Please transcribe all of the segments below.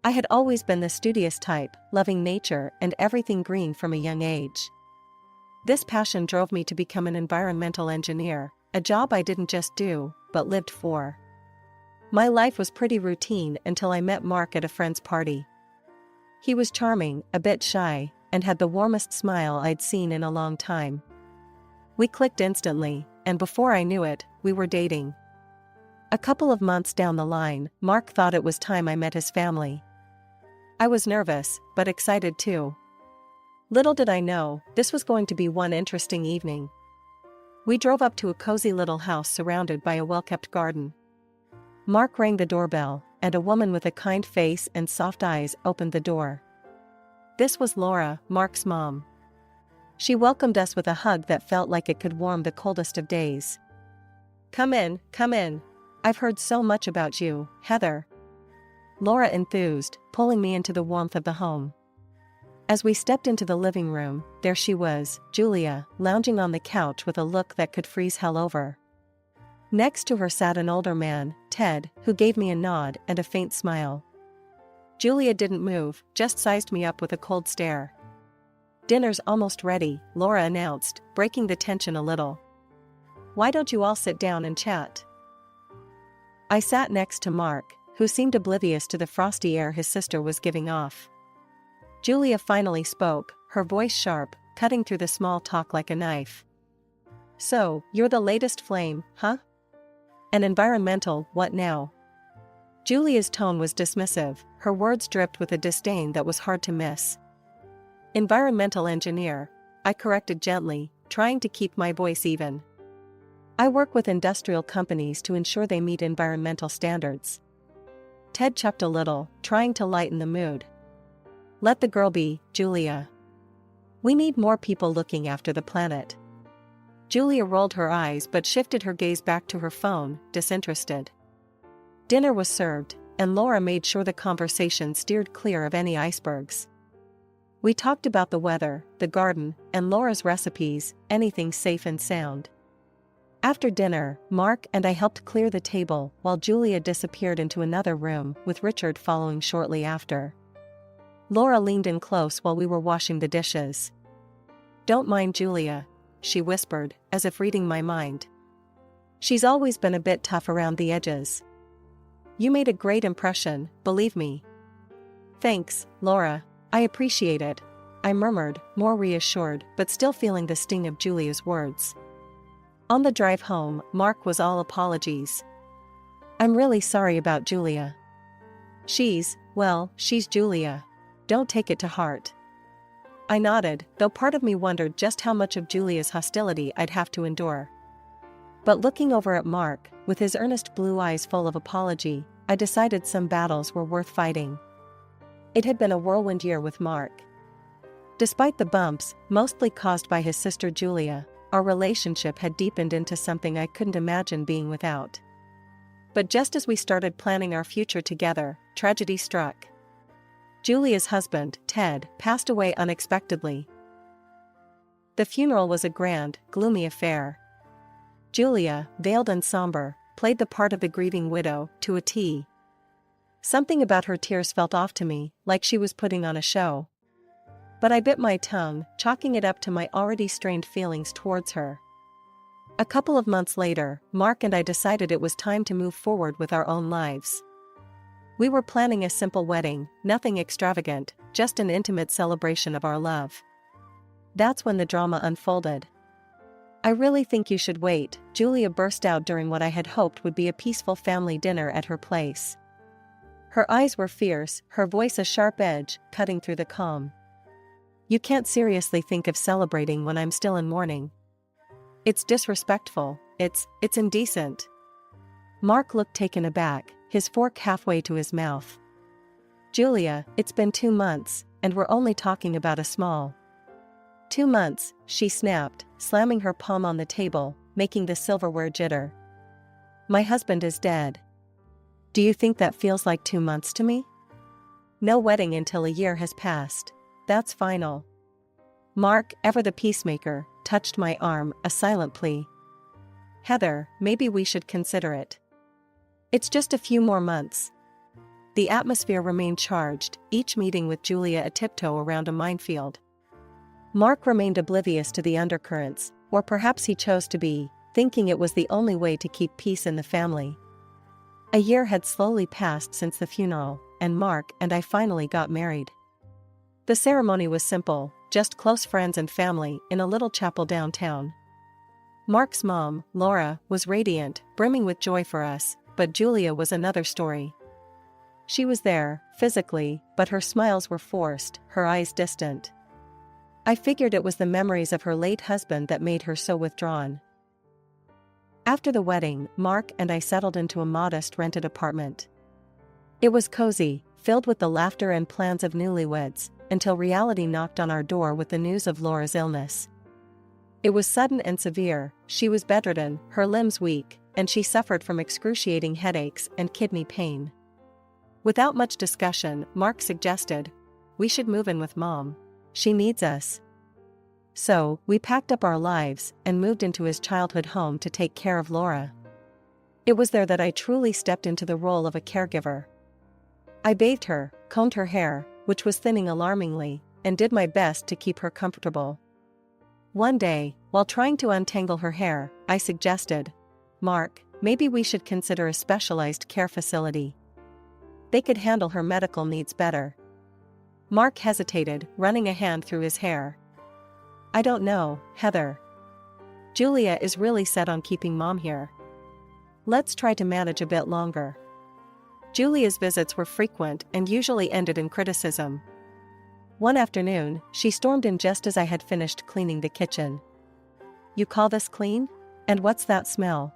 I had always been the studious type, loving nature and everything green from a young age. This passion drove me to become an environmental engineer, a job I didn't just do, but lived for. My life was pretty routine until I met Mark at a friend's party. He was charming, a bit shy, and had the warmest smile I'd seen in a long time. We clicked instantly, and before I knew it, we were dating. A couple of months down the line, Mark thought it was time I met his family. I was nervous, but excited too. Little did I know, this was going to be one interesting evening. We drove up to a cozy little house surrounded by a well-kept garden. Mark rang the doorbell, and a woman with a kind face and soft eyes opened the door. This was Laura, Mark's mom. She welcomed us with a hug that felt like it could warm the coldest of days. Come in, come in. I've heard so much about you, Heather. Laura enthused, pulling me into the warmth of the home. As we stepped into the living room, there she was, Julia, lounging on the couch with a look that could freeze hell over. Next to her sat an older man, Ted, who gave me a nod and a faint smile. Julia didn't move, just sized me up with a cold stare. Dinner's almost ready, Laura announced, breaking the tension a little. Why don't you all sit down and chat? I sat next to Mark, who seemed oblivious to the frosty air his sister was giving off. Julia finally spoke, her voice sharp, cutting through the small talk like a knife. So, you're the latest flame, huh? An environmental, what now? Julia's tone was dismissive, her words dripped with a disdain that was hard to miss. Environmental engineer, I corrected gently, trying to keep my voice even. I work with industrial companies to ensure they meet environmental standards. Ted chuckled a little, trying to lighten the mood. Let the girl be, Julia. We need more people looking after the planet. Julia rolled her eyes but shifted her gaze back to her phone, disinterested. Dinner was served, and Laura made sure the conversation steered clear of any icebergs. We talked about the weather, the garden, and Laura's recipes, anything safe and sound. After dinner, Mark and I helped clear the table while Julia disappeared into another room, with Richard following shortly after. Laura leaned in close while we were washing the dishes. Don't mind Julia, she whispered, as if reading my mind. She's always been a bit tough around the edges. You made a great impression, believe me. Thanks, Laura, I appreciate it, I murmured, more reassured but still feeling the sting of Julia's words. On the drive home, Mark was all apologies. I'm really sorry about Julia. She's Julia. Don't take it to heart. I nodded, though part of me wondered just how much of Julia's hostility I'd have to endure. But looking over at Mark, with his earnest blue eyes full of apology, I decided some battles were worth fighting. It had been a whirlwind year with Mark. Despite the bumps, mostly caused by his sister Julia, our relationship had deepened into something I couldn't imagine being without. But just as we started planning our future together, tragedy struck. Julia's husband, Ted, passed away unexpectedly. The funeral was a grand, gloomy affair. Julia, veiled and somber, played the part of the grieving widow to a T. Something about her tears felt off to me, like she was putting on a show. But I bit my tongue, chalking it up to my already strained feelings towards her. A couple of months later, Mark and I decided it was time to move forward with our own lives. We were planning a simple wedding, nothing extravagant, just an intimate celebration of our love. That's when the drama unfolded. I really think you should wait, Julia burst out during what I had hoped would be a peaceful family dinner at her place. Her eyes were fierce, her voice a sharp edge, cutting through the calm. You can't seriously think of celebrating when I'm still in mourning. It's disrespectful, it's indecent. Mark looked taken aback, his fork halfway to his mouth. Julia, it's been 2 months, and we're only talking about a small. 2 months, she snapped, slamming her palm on the table, making the silverware jitter. My husband is dead. Do you think that feels like 2 months to me? No wedding until a year has passed. That's final. Mark, ever the peacemaker, touched my arm, a silent plea. Heather, maybe we should consider it. It's just a few more months. The atmosphere remained charged, each meeting with Julia a tiptoe around a minefield. Mark remained oblivious to the undercurrents, or perhaps he chose to be, thinking it was the only way to keep peace in the family. A year had slowly passed since the funeral, and Mark and I finally got married. The ceremony was simple, just close friends and family in a little chapel downtown. Mark's mom, Laura, was radiant, brimming with joy for us, but Julia was another story. She was there, physically, but her smiles were forced, her eyes distant. I figured it was the memories of her late husband that made her so withdrawn. After the wedding, Mark and I settled into a modest rented apartment. It was cozy, filled with the laughter and plans of newlyweds, until reality knocked on our door with the news of Laura's illness. It was sudden and severe. She was bedridden, her limbs weak, and she suffered from excruciating headaches and kidney pain. Without much discussion, Mark suggested, "We should move in with Mom. She needs us." So, we packed up our lives and moved into his childhood home to take care of Laura. It was there that I truly stepped into the role of a caregiver. I bathed her, combed her hair, which was thinning alarmingly, and did my best to keep her comfortable. One day, while trying to untangle her hair, I suggested, "Mark, maybe we should consider a specialized care facility. They could handle her medical needs better." Mark hesitated, running a hand through his hair. "I don't know, Heather. Julia is really set on keeping Mom here. Let's try to manage a bit longer." Julia's visits were frequent and usually ended in criticism. One afternoon, she stormed in just as I had finished cleaning the kitchen. "You call this clean? And what's that smell?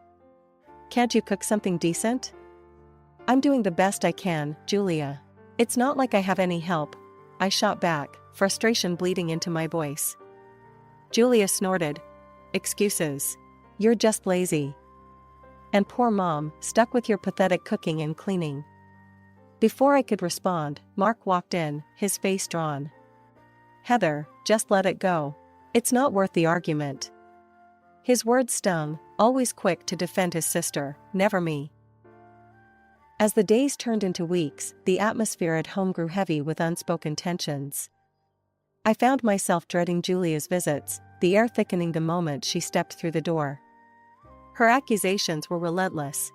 Can't you cook something decent?" "I'm doing the best I can, Julia. It's not like I have any help," I shot back, frustration bleeding into my voice. Julia snorted. "Excuses. You're just lazy. And poor Mom, stuck with your pathetic cooking and cleaning." Before I could respond, Mark walked in, his face drawn. "Heather, just let it go. It's not worth the argument." His words stung, always quick to defend his sister, never me. As the days turned into weeks, the atmosphere at home grew heavy with unspoken tensions. I found myself dreading Julia's visits, the air thickening the moment she stepped through the door. Her accusations were relentless.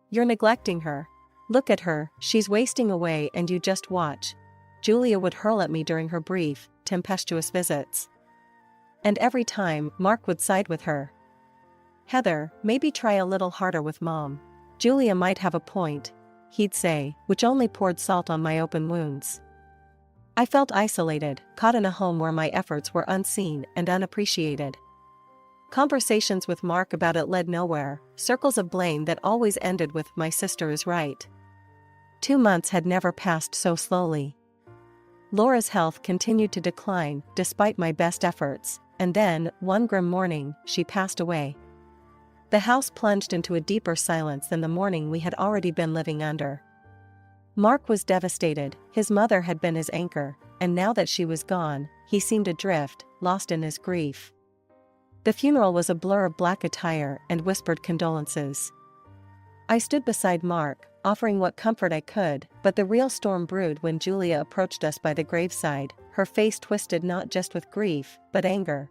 "You're neglecting her. Look at her, she's wasting away and you just watch," Julia would hurl at me during her brief, tempestuous visits. And every time, Mark would side with her. "Heather, maybe try a little harder with Mom. Julia might have a point," he'd say, which only poured salt on my open wounds. I felt isolated, caught in a home where my efforts were unseen and unappreciated. Conversations with Mark about it led nowhere, circles of blame that always ended with "my sister is right." 2 months had never passed so slowly. Laura's health continued to decline, despite my best efforts, and then, one grim morning, she passed away. The house plunged into a deeper silence than the morning we had already been living under. Mark was devastated, his mother had been his anchor, and now that she was gone, he seemed adrift, lost in his grief. The funeral was a blur of black attire and whispered condolences. I stood beside Mark, offering what comfort I could, but the real storm brewed when Julia approached us by the graveside, her face twisted not just with grief, but anger.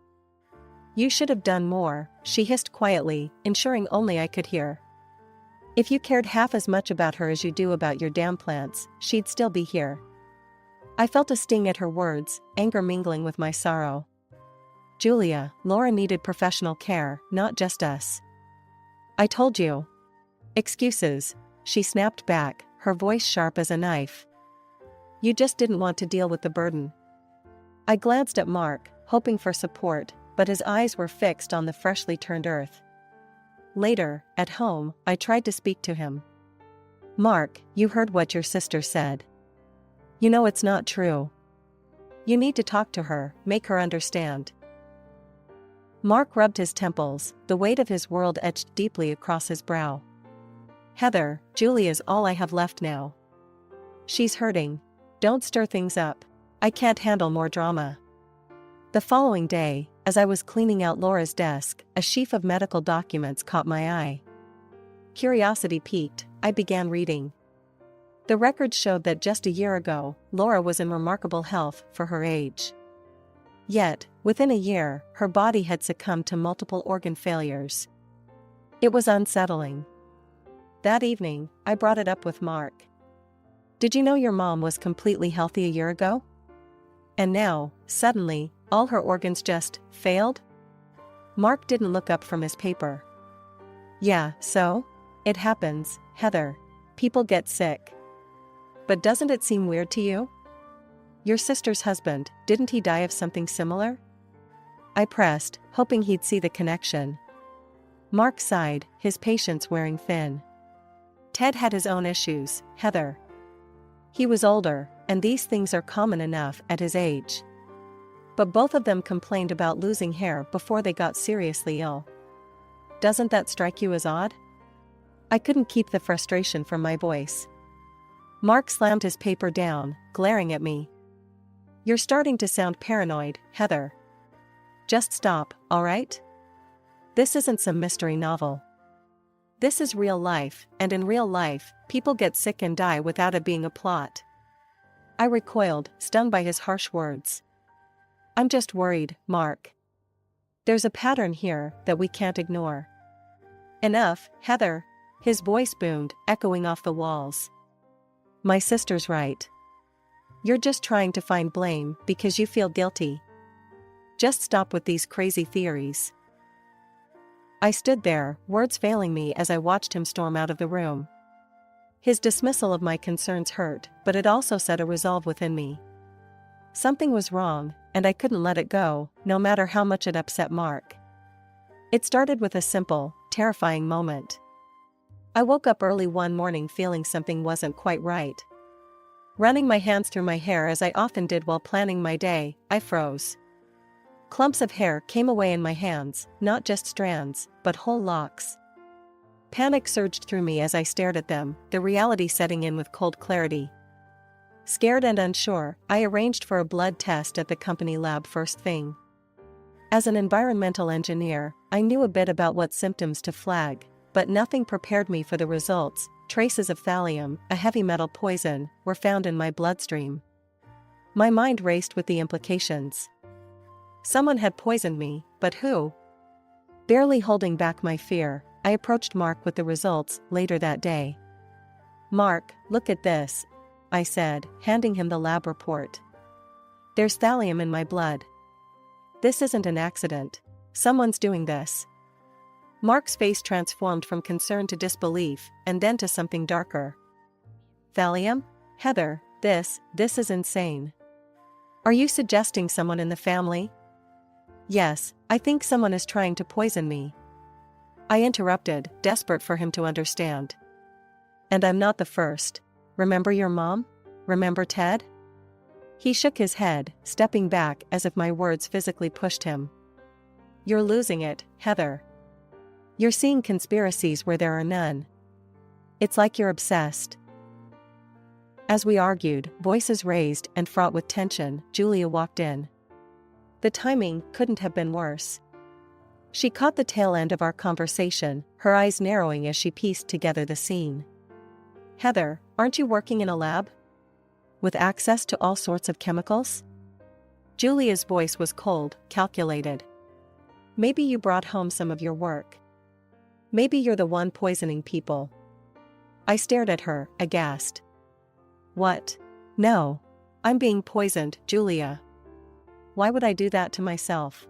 "You should have done more," she hissed quietly, ensuring only I could hear. "If you cared half as much about her as you do about your damn plants, she'd still be here." I felt a sting at her words, anger mingling with my sorrow. "Julia, Laura needed professional care, not just us." "I told you." "Excuses," she snapped back, her voice sharp as a knife. "You just didn't want to deal with the burden." I glanced at Mark, hoping for support, but his eyes were fixed on the freshly turned earth. Later, at home, I tried to speak to him. "Mark, you heard what your sister said. You know it's not true. You need to talk to her, make her understand." Mark rubbed his temples, the weight of his world etched deeply across his brow. "Heather, Julia's all I have left now. She's hurting. Don't stir things up. I can't handle more drama." The following day, as I was cleaning out Laura's desk, a sheaf of medical documents caught my eye. Curiosity piqued, I began reading. The records showed that just a year ago, Laura was in remarkable health for her age. Yet, within a year, her body had succumbed to multiple organ failures. It was unsettling. That evening, I brought it up with Mark. "Did you know your mom was completely healthy a year ago? And now, suddenly, all her organs just failed?" Mark didn't look up from his paper. "Yeah, so? It happens, Heather. People get sick. But doesn't it seem weird to you? Your sister's husband, didn't he die of something similar?" I pressed, hoping he'd see the connection. Mark sighed, his patience wearing thin. "Ted had his own issues, Heather. He was older, and these things are common enough at his age. But both of them complained about losing hair before they got seriously ill. Doesn't that strike you as odd?" I couldn't keep the frustration from my voice. Mark slammed his paper down, glaring at me. "You're starting to sound paranoid, Heather. Just stop, all right? This isn't some mystery novel. This is real life, and in real life, people get sick and die without it being a plot." I recoiled, stung by his harsh words. "I'm just worried, Mark. There's a pattern here that we can't ignore." "Enough, Heather," his voice boomed, echoing off the walls. "My sister's right. You're just trying to find blame because you feel guilty. Just stop with these crazy theories." I stood there, words failing me as I watched him storm out of the room. His dismissal of my concerns hurt, but it also set a resolve within me. Something was wrong, and I couldn't let it go, no matter how much it upset Mark. It started with a simple, terrifying moment. I woke up early one morning feeling something wasn't quite right. Running my hands through my hair as I often did while planning my day, I froze. Clumps of hair came away in my hands, not just strands, but whole locks. Panic surged through me as I stared at them, the reality setting in with cold clarity. Scared and unsure, I arranged for a blood test at the company lab first thing. As an environmental engineer, I knew a bit about what symptoms to flag, but nothing prepared me for the results. Traces of thallium, a heavy metal poison, were found in my bloodstream. My mind raced with the implications. Someone had poisoned me, but who? Barely holding back my fear, I approached Mark with the results later that day. "Mark, look at this," I said, handing him the lab report. "There's thallium in my blood. This isn't an accident. Someone's doing this." Mark's face transformed from concern to disbelief, and then to something darker. "Thallium? Heather, this is insane. Are you suggesting someone in the family?" "Yes, I think someone is trying to poison me," I interrupted, desperate for him to understand. "And I'm not the first. Remember your mom? Remember Ted?" He shook his head, stepping back as if my words physically pushed him. "You're losing it, Heather. You're seeing conspiracies where there are none. It's like you're obsessed." As we argued, voices raised and fraught with tension, Julia walked in. The timing couldn't have been worse. She caught the tail end of our conversation, her eyes narrowing as she pieced together the scene. "Heather, aren't you working in a lab? With access to all sorts of chemicals?" Julia's voice was cold, calculated. "Maybe you brought home some of your work. Maybe you're the one poisoning people." I stared at her, aghast. "What? No. I'm being poisoned, Julia. Why would I do that to myself?"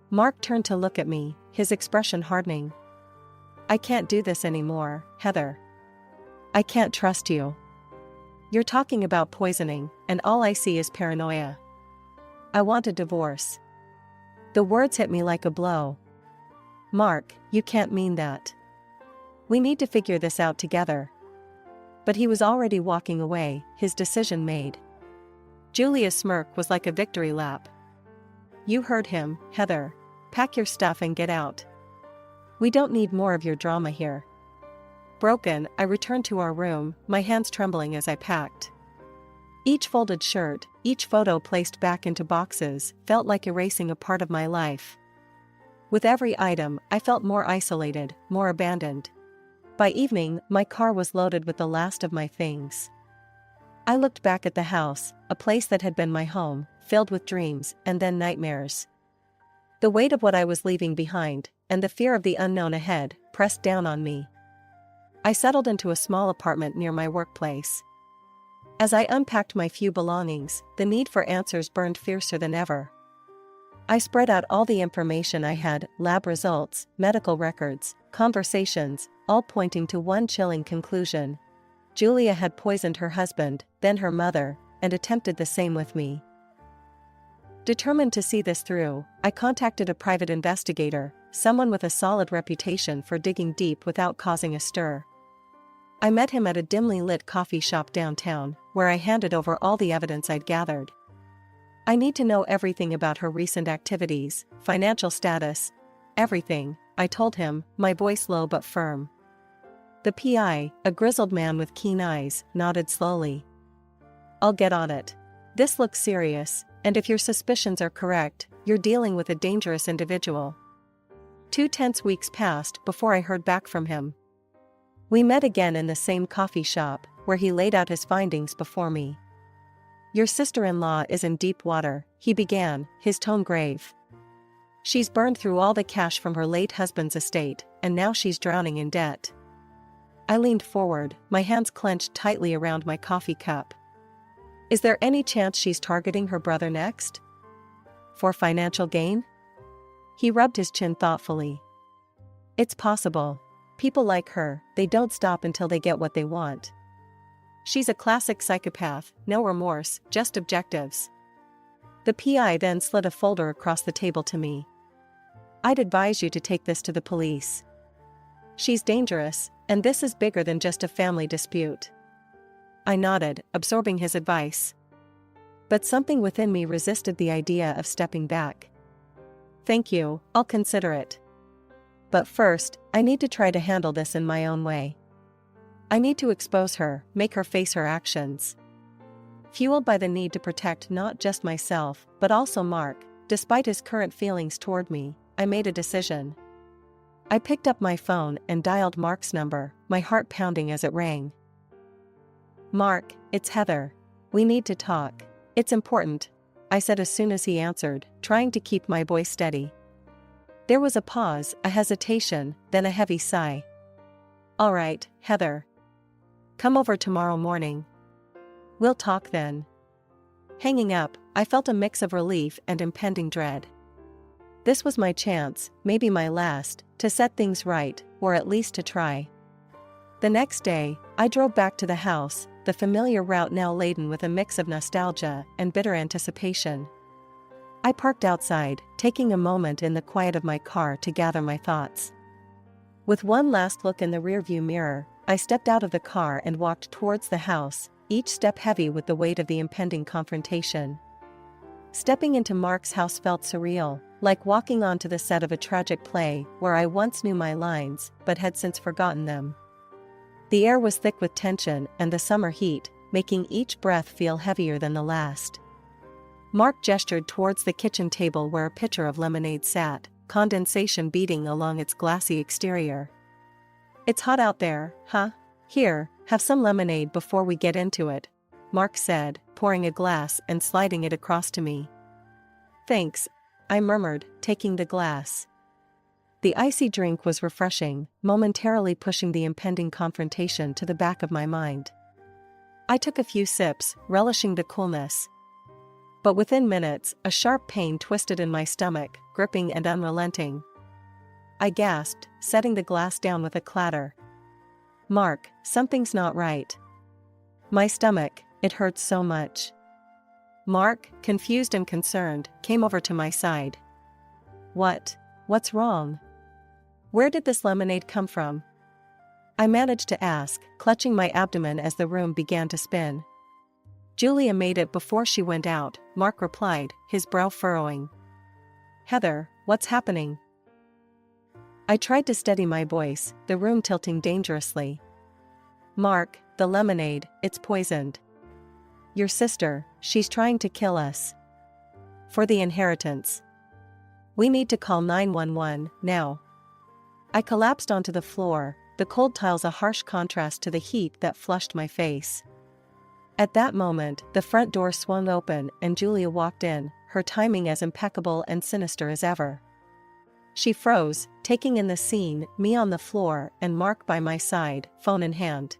Mark turned to look at me, his expression hardening. "I can't do this anymore, Heather. I can't trust you. You're talking about poisoning, and all I see is paranoia. I want a divorce." The words hit me like a blow. "Mark, you can't mean that. We need to figure this out together." But he was already walking away, his decision made. Julia's smirk was like a victory lap. "You heard him, Heather. Pack your stuff and get out. We don't need more of your drama here." Broken, I returned to our room, my hands trembling as I packed. Each folded shirt, each photo placed back into boxes, felt like erasing a part of my life. With every item, I felt more isolated, more abandoned. By evening, my car was loaded with the last of my things. I looked back at the house, a place that had been my home, filled with dreams and then nightmares. The weight of what I was leaving behind, and the fear of the unknown ahead, pressed down on me. I settled into a small apartment near my workplace. As I unpacked my few belongings, the need for answers burned fiercer than ever. I spread out all the information I had, lab results, medical records, conversations, all pointing to one chilling conclusion. Julia had poisoned her husband, then her mother, and attempted the same with me. Determined to see this through, I contacted a private investigator, someone with a solid reputation for digging deep without causing a stir. I met him at a dimly lit coffee shop downtown, where I handed over all the evidence I'd gathered. I need to know everything about her recent activities, financial status, everything, I told him, my voice low but firm. The PI, a grizzled man with keen eyes, nodded slowly. I'll get on it. This looks serious, and if your suspicions are correct, you're dealing with a dangerous individual. 2 tense weeks passed before I heard back from him. We met again in the same coffee shop, where he laid out his findings before me. Your sister-in-law is in deep water, he began, his tone grave. She's burned through all the cash from her late husband's estate, and now she's drowning in debt. I leaned forward, my hands clenched tightly around my coffee cup. Is there any chance she's targeting her brother next? For financial gain? He rubbed his chin thoughtfully. It's possible. People like her, they don't stop until they get what they want. She's a classic psychopath, no remorse, just objectives. The PI then slid a folder across the table to me. I'd advise you to take this to the police. She's dangerous, and this is bigger than just a family dispute. I nodded, absorbing his advice. But something within me resisted the idea of stepping back. Thank you, I'll consider it. But first, I need to try to handle this in my own way. I need to expose her, make her face her actions. Fueled by the need to protect not just myself, but also Mark, despite his current feelings toward me, I made a decision. I picked up my phone and dialed Mark's number, my heart pounding as it rang. Mark, it's Heather. We need to talk. It's important, I said as soon as he answered, trying to keep my voice steady. There was a pause, a hesitation, then a heavy sigh. All right, Heather. Come over tomorrow morning. We'll talk then. Hanging up, I felt a mix of relief and impending dread. This was my chance, maybe my last, to set things right, or at least to try. The next day, I drove back to the house, the familiar route now laden with a mix of nostalgia and bitter anticipation. I parked outside, taking a moment in the quiet of my car to gather my thoughts. With one last look in the rearview mirror, I stepped out of the car and walked towards the house, each step heavy with the weight of the impending confrontation. Stepping into Mark's house felt surreal, like walking onto the set of a tragic play where I once knew my lines but had since forgotten them. The air was thick with tension and the summer heat, making each breath feel heavier than the last. Mark gestured towards the kitchen table where a pitcher of lemonade sat, condensation beating along its glassy exterior. It's hot out there, huh? Here, have some lemonade before we get into it, Mark said, pouring a glass and sliding it across to me. Thanks, I murmured, taking the glass. The icy drink was refreshing, momentarily pushing the impending confrontation to the back of my mind. I took a few sips, relishing the coolness. But within minutes, a sharp pain twisted in my stomach, gripping and unrelenting. I gasped, setting the glass down with a clatter. Mark, something's not right. My stomach, it hurts so much. Mark, confused and concerned, came over to my side. What's wrong? Where did this lemonade come from? I managed to ask, clutching my abdomen as the room began to spin. Julia made it before she went out, Mark replied, his brow furrowing. Heather, what's happening? I tried to steady my voice, the room tilting dangerously. Mark, the lemonade, it's poisoned. Your sister, she's trying to kill us. For the inheritance. We need to call 911, now. I collapsed onto the floor, the cold tiles a harsh contrast to the heat that flushed my face. At that moment, the front door swung open and Julia walked in, her timing as impeccable and sinister as ever. She froze, taking in the scene, me on the floor and Mark by my side, phone in hand.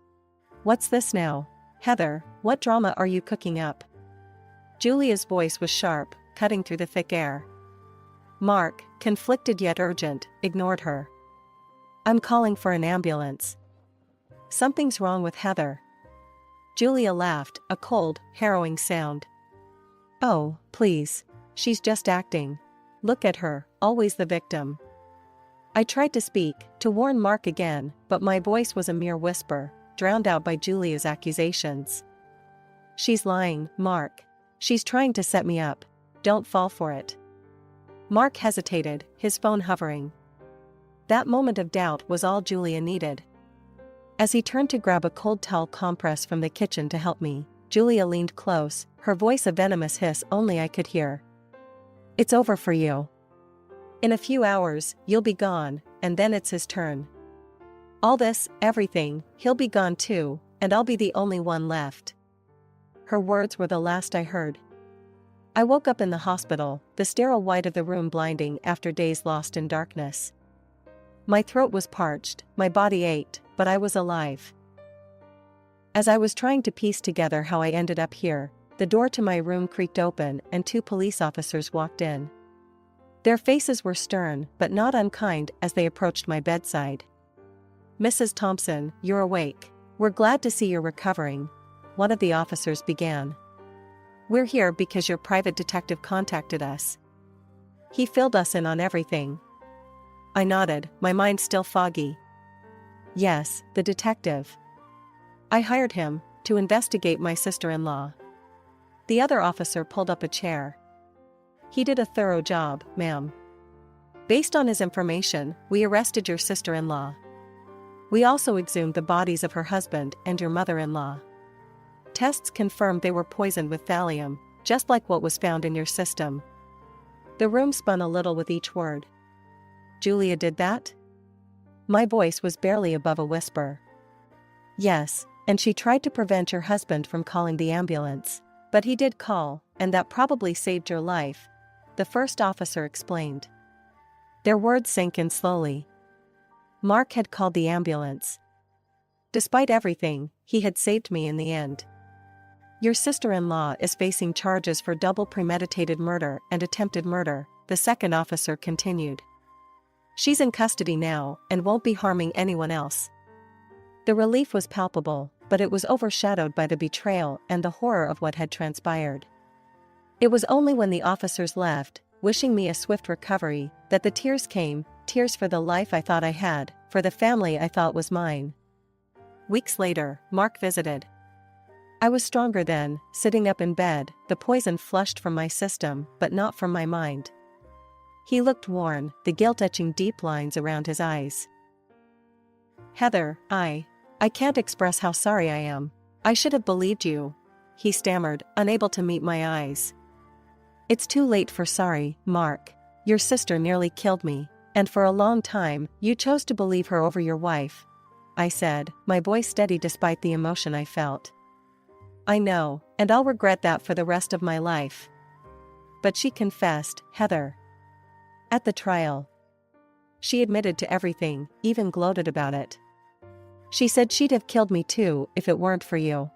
"What's this now? Heather, what drama are you cooking up?" Julia's voice was sharp, cutting through the thick air. Mark, conflicted yet urgent, ignored her. "I'm calling for an ambulance." "Something's wrong with Heather." Julia laughed, a cold, harrowing sound. "Oh, please. She's just acting. Look at her, always the victim." I tried to speak, to warn Mark again, but my voice was a mere whisper, drowned out by Julia's accusations. "She's lying, Mark. She's trying to set me up. Don't fall for it." Mark hesitated, his phone hovering. That moment of doubt was all Julia needed. As he turned to grab a cold towel compress from the kitchen to help me, Julia leaned close, her voice a venomous hiss only I could hear. "It's over for you. In a few hours, you'll be gone, and then it's his turn. All this, everything, he'll be gone too, and I'll be the only one left." Her words were the last I heard. I woke up in the hospital, the sterile white of the room blinding after days lost in darkness. My throat was parched, my body ached, but I was alive. As I was trying to piece together how I ended up here, the door to my room creaked open and 2 police officers walked in. Their faces were stern, but not unkind as they approached my bedside. "Mrs. Thompson, you're awake. We're glad to see you're recovering," one of the officers began. "We're here because your private detective contacted us. He filled us in on everything." I nodded, my mind still foggy. "Yes, the detective. I hired him to investigate my sister-in-law." The other officer pulled up a chair. "He did a thorough job, ma'am. Based on his information, we arrested your sister-in-law. We also exhumed the bodies of her husband and your mother-in-law. Tests confirmed they were poisoned with thallium, just like what was found in your system." The room spun a little with each word. "Julia did that?" My voice was barely above a whisper. "Yes, and she tried to prevent your husband from calling the ambulance. But he did call, and that probably saved your life," the first officer explained. Their words sank in slowly. Mark had called the ambulance. Despite everything, he had saved me in the end. "Your sister-in-law is facing charges for double premeditated murder and attempted murder," the second officer continued. "She's in custody now and won't be harming anyone else." The relief was palpable, but it was overshadowed by the betrayal and the horror of what had transpired. It was only when the officers left, wishing me a swift recovery, that the tears came, tears for the life I thought I had, for the family I thought was mine. Weeks later, Mark visited. I was stronger then, sitting up in bed, the poison flushed from my system, but not from my mind. He looked worn, the guilt etching deep lines around his eyes. "Heather, I can't express how sorry I am. I should have believed you," he stammered, unable to meet my eyes. "It's too late for sorry, Mark. Your sister nearly killed me, and for a long time, you chose to believe her over your wife," I said, my voice steady despite the emotion I felt. "I know, and I'll regret that for the rest of my life." But she confessed, Heather. At the trial. She admitted to everything, even gloated about it. She said she'd have killed me too if it weren't for you.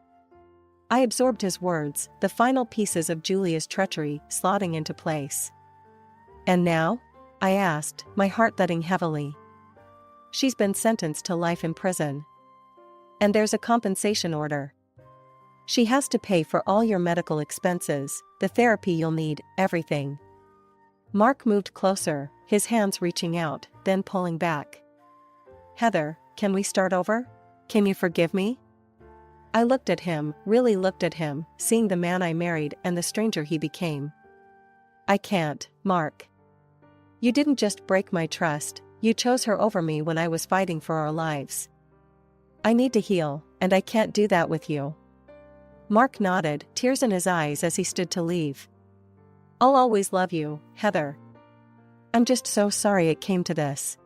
I absorbed his words, the final pieces of Julia's treachery slotting into place. "And now?" I asked, my heart thudding heavily. "She's been sentenced to life in prison. And there's a compensation order. She has to pay for all your medical expenses, the therapy you'll need, everything." Mark moved closer, his hands reaching out, then pulling back. "Heather, can we start over? Can you forgive me?" I looked at him, really looked at him, seeing the man I married and the stranger he became. "I can't, Mark. You didn't just break my trust, you chose her over me when I was fighting for our lives. I need to heal, and I can't do that with you." Mark nodded, tears in his eyes as he stood to leave. "I'll always love you, Heather. I'm just so sorry it came to this."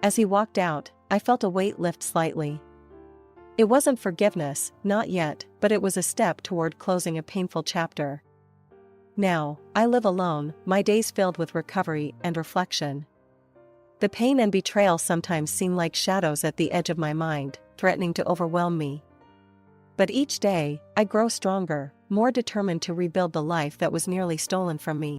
As he walked out, I felt a weight lift slightly. It wasn't forgiveness, not yet, but it was a step toward closing a painful chapter. Now, I live alone, my days filled with recovery and reflection. The pain and betrayal sometimes seem like shadows at the edge of my mind, threatening to overwhelm me. But each day, I grow stronger, more determined to rebuild the life that was nearly stolen from me.